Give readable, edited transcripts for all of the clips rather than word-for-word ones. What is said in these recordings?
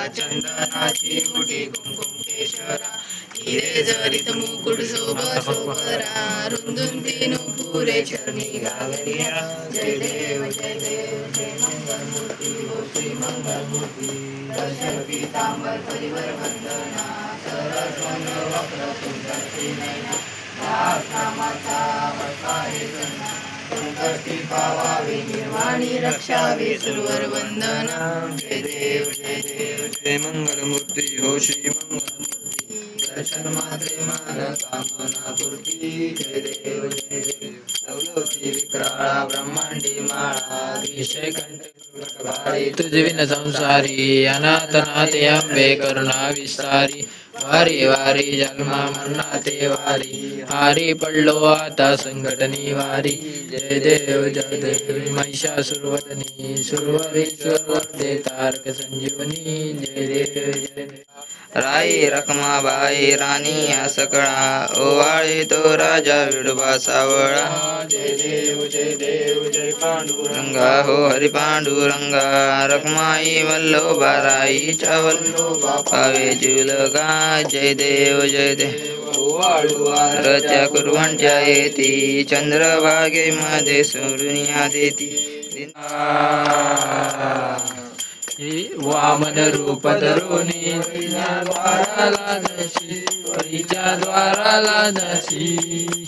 चंदनाची उडी कुंकुम केशरा हिरे जरित मुकुट सोबरा रुंदून तीन पुरे चरणी गागरिया जय देव जय देव जय मंगल मूर्ती हो श्री मंगल मूर्ती दर्शन पीतांबर परिवर वंदना सरस्वन वक्र सुंदर त्रिनयना नामाचा वटकारे जना संकष्टी पावावी निर्वाणी रक्षावी सुरवर वंदना जय देव जय मंगल मूर्ती हो श्री मंगल मूर्ती दर्शन मात्रे मान कामना पूर्ती जय देव लवलवती विक्राळा ब्रह्मांडी माळा विषय कंठ तुझविन संसारी अनाथनाथ अंबे करुणा विस्तारी वारी वारी जन्मा मरणाते वारी हारी पडलो आता संकट निवारी जय देव महिषासुरवदनी सुरवरीश्वरवरदे तारक संजीवनी जय देव राई रखमाबाई राणी सकळा ओवाळे तो राजा विडोबा सावळा जय देव जय पांडुरंगा हो हरी पांडुरंगा रखमाई वल्लोबाराईच्या वल्लोबा पावे जुलगा जय देव रच्या कुर्वंट्या येती चंद्रभागेमध्ये सोडून देती वामन रूप धरुणी द्वाराला जशी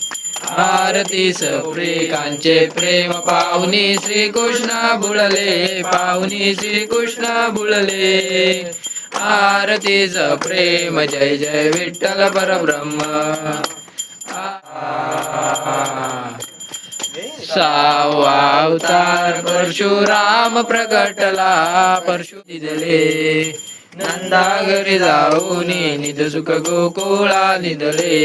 आरती सप्रेकांचे प्रेम पाहुनी श्रीकृष्ण बुळले पाहुनी श्रीकृष्ण बुळले आरतीच प्रेम जय जय विठ्ठल परब्रह्म सावा अवतार परशुराम प्रगटला परशु दिदले नंदा घरी जाऊनी निध सुख गोकुळा निधले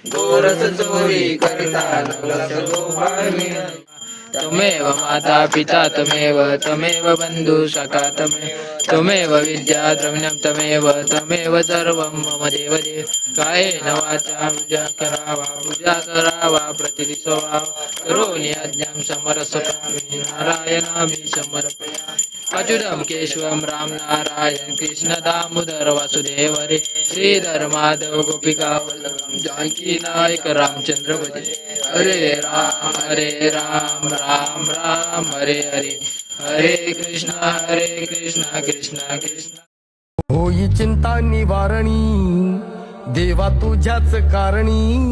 गोरस चोरी करता नवलस गोपाळ तमेव माता पिता तमेव बंधु सखा तमेव विद्या द्रविणं तमेव सर्वं मम देव कायेन वाचा पूजा करावा प्रतिदिवसा करोमि यज्ञं समरसपत्नी नारायणामि समर्पयामि अच्युतं केशवं राम नारायण कृष्ण दामोदर वासुदेव हरे श्रीधर माधव गोपिका वल्लभं जानकी नायक रामचंद्र भजे हरे राम राम राम हरे हरे हरे कृष्णा कृष्णा कृष्णा होई चिंता निवारणी देवा तुझ्याच कारणी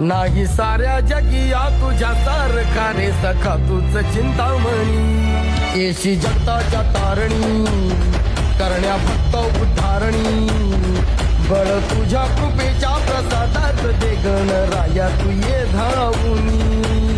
नाही साऱ्या जगी या तुझ्या सारखारे सखा तुझ चिंतामणी येशी जगताच्या तारणी करण्या भक्त उद्धारणी बळ तुझ्या कृपेच्या प्रसादात दे गणराया तू ये धावूनी